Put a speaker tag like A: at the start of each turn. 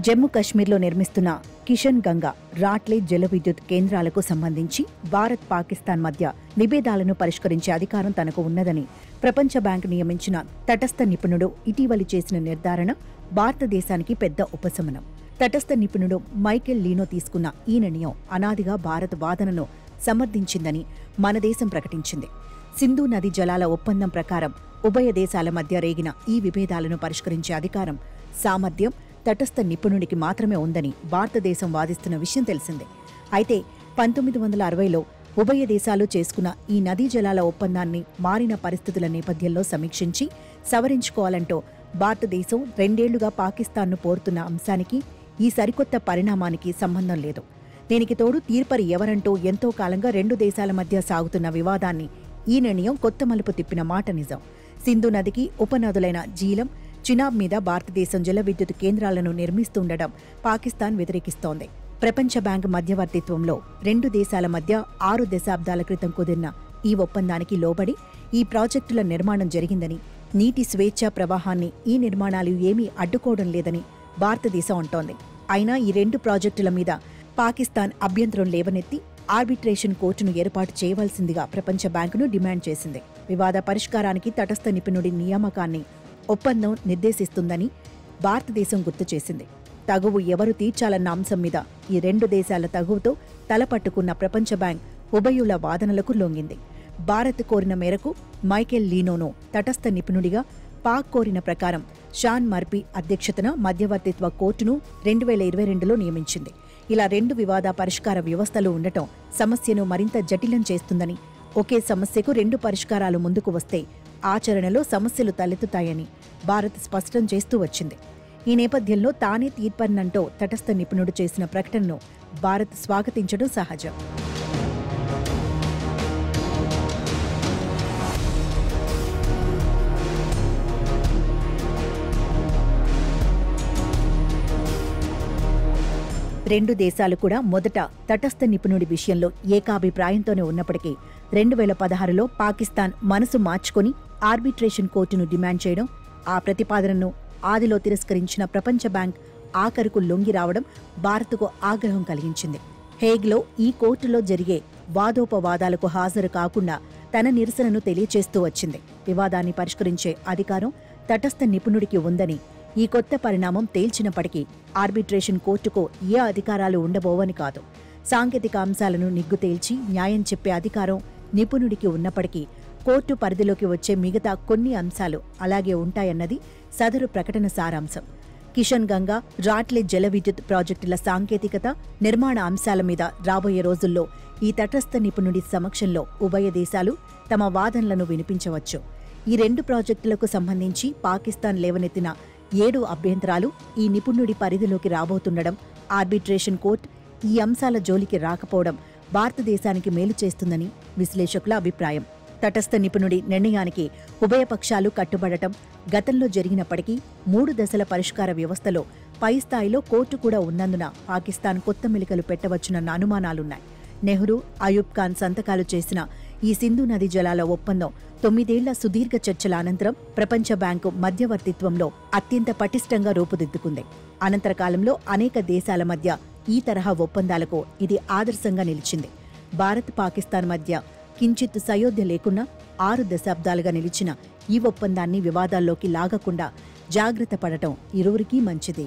A: జమ్మూ కశ్మీర్లో నిర్మిస్తున్న కిషన్ గంగా రాట్లే జల విద్యుత్ కేంద్రాలకు సంబంధించి భారత్ పాకిస్తాన్ మధ్య విభేదాలను పరిష్కరించే అధికారం తనకు ఉన్నదని ప్రపంచ బ్యాంకు నియమించిన తటస్థ నిపుణుడు ఇటీవలి చేసిన నిర్ధారణ భారతదేశానికి పెద్ద ఉపశమనం. తటస్థ నిపుణుడు మైకేల్ లీనో తీసుకున్న ఈ నిర్ణయం అనాదిగా భారత్ వాదనను సమర్థించిందని మన దేశం ప్రకటించింది. సింధు నది జలాల ఒప్పందం ప్రకారం ఉభయ దేశాల మధ్య రేగిన ఈ విభేదాలను పరిష్కరించే అధికారం, సామర్థ్యం తటస్థ నిపుణుడికి మాత్రమే ఉందని భారతదేశం వాదిస్తున్న విషయం తెలిసిందే. అయితే 1960లో ఉభయ దేశాలు చేసుకున్న ఈ నదీ జలాల ఒప్పందాన్ని మారిన పరిస్థితుల నేపథ్యంలో సమీక్షించి సవరించుకోవాలంటూ భారతదేశం 2 ఏళ్లుగా పాకిస్తాన్ను కోరుతున్న అంశానికి ఈ సరికొత్త పరిణామానికి సంబంధం లేదు. దీనికి తోడు తీర్పరి ఎవరంటూ ఎంతో కాలంగా 2 దేశాల మధ్య సాగుతున్న వివాదాన్ని ఈ నిర్ణయం కొత్త మలుపు తిప్పిన మాట నిజం. సింధు నదికి ఉపనదులైన జీలం, చినాబ్ మీద భారతదేశం జల విద్యుత్ కేంద్రాలను నిర్మిస్తుండడం పాకిస్తాన్ వ్యతిరేకిస్తోంది. ప్రపంచ బ్యాంకు మధ్యవర్తిత్వంలో 2 దేశాల మధ్య 6 దశాబ్దాల క్రితం కుదిరిన ఈ ఒప్పందానికి లోబడి ఈ ప్రాజెక్టుల నిర్మాణం జరిగిందని, నీటి స్వేచ్ఛా ప్రవాహాన్ని ఈ నిర్మాణాలు ఏమీ అడ్డుకోవడం లేదని భారతదేశం అంటోంది. అయినా ఈ 2 ప్రాజెక్టుల మీద పాకిస్తాన్ అభ్యంతరం లేవనెత్తి ఆర్బిట్రేషన్ కోర్టును ఏర్పాటు చేయవలసిందిగా ప్రపంచ బ్యాంకును డిమాండ్ చేసింది. వివాద పరిష్కారానికి తటస్థ నిపుణుడి నియామకాన్ని ఒప్పందం నిర్దేశిస్తుందని భారతదేశం గుర్తు చేసింది. తగువు ఎవరు తీర్చాలన్న అంశం మీద ఈ 2 దేశాల తగువుతో తలపట్టుకున్న ప్రపంచ బ్యాంక్ ఉభయుల వాదనలకు లొంగింది. భారత్ కోరిన మేరకు మైకేల్ లీనోను తటస్థ నిపుణుడిగా, పాక్ కోరిన ప్రకారం షాన్ మర్పీ అధ్యక్షతన మధ్యవర్తిత్వ కోర్టును 2022లో నియమించింది. ఇలా 2 వివాద పరిష్కార వ్యవస్థలు ఉండటం సమస్యను మరింత జటిలం చేస్తుందని, ఒకే సమస్యకు 2 పరిష్కారాలు ముందుకు వస్తే ఆచరణలో సమస్యలు తలెత్తుతాయని భారత్ స్పష్టం చేస్తూ వచ్చింది. ఈ నేపథ్యంలో తానే తీర్పరినంటూ తటస్థ నిపుణుడు చేసిన ప్రకటనను భారత్ స్వాగతించడం సహజం. రెండు దేశాలు కూడా మొదట తటస్థ నిపుణుడి విషయంలో ఏకాభిప్రాయంతోనే ఉన్నప్పటికీ 2016లో పాకిస్తాన్ మనసు మార్చుకొని ఆర్బిట్రేషన్ కోర్టును డిమాండ్ చేయడం, ఆ ప్రతిపాదనను ఆదిలో తిరస్కరించిన ప్రపంచ బ్యాంక్ ఆఖరుకు లొంగి రావడం భారత్కు ఆగ్రహం కలిగించింది. హేగ్లో ఈ కోర్టులో జరిగే వాదోపవాదాలకు హాజరు కాకుండా తన నిరసనను తెలియచేస్తూ వచ్చింది. వివాదాన్ని పరిష్కరించే అధికారం తటస్థ నిపుణుడికి ఉందని ఈ కొత్త పరిణామం తేల్చినప్పటికీ ఆర్బిట్రేషన్ కోర్టుకు ఏ అధికారాలు ఉండబోవని కాదు. సాంకేతిక అంశాలను నిగ్గు తేల్చి న్యాయం చెప్పే అధికారం నిపుణుడికి ఉన్నప్పటికీ కోర్టు పరిధిలోకి వచ్చే మిగతా కొన్ని అంశాలు అలాగే ఉంటాయన్నది సదరు ప్రకటన సారాంశం. కిషన్ గంగా, రాట్లే జల విద్యుత్ ప్రాజెక్టుల సాంకేతికత, నిర్మాణ అంశాల మీద రాబోయే రోజుల్లో ఈ తటస్థ నిపుణుడి సమక్షంలో ఉభయ దేశాలు తమ వాదనలను వినిపించవచ్చు. ఈ 2 ప్రాజెక్టులకు సంబంధించి పాకిస్తాన్ లేవనెత్తిన 7 అభ్యంతరాలు ఈ నిపుణుడి పరిధిలోకి రాబోతుండడం, ఆర్బిట్రేషన్ కోర్టు ఈ అంశాల జోలికి రాకపోవడం భారతదేశానికి మేలు చేస్తుందని విశ్లేషకుల అభిప్రాయం. తటస్థ నిపుణుడి నిర్ణయానికి ఉభయపక్షాలు కట్టుబడటం గతంలో జరిగినప్పటికీ 3 దశల పరిష్కార వ్యవస్థలో పై స్థాయిలో కోర్టు కూడా ఉన్నందున పాకిస్తాన్ కొత్త మెలికలు పెట్టవచ్చునన్న అనుమానాలున్నాయి. నెహ్రూ, అయూబ్ ఖాన్ సంతకాలు చేసిన ఈ సింధు నది జలాల ఒప్పందం 9 ఏళ్ల సుదీర్ఘ చర్చల అనంతరం ప్రపంచ బ్యాంకు మధ్యవర్తిత్వంలో అత్యంత పటిష్టంగా రూపుదిద్దుకుంది. అనంతర కాలంలో అనేక దేశాల మధ్య ఈ తరహా ఒప్పందాలకు ఇది ఆదర్శంగా నిలిచింది. భారత్, పాకిస్తాన్ మధ్య కించిత్ సయోధ్య లేకున్నా 6 దశాబ్దాలుగా నిలిచిన ఈ ఒప్పందాన్ని వివాదాల్లోకి లాగకుండా జాగ్రత్త పడటం ఇరువురికీ మంచిది.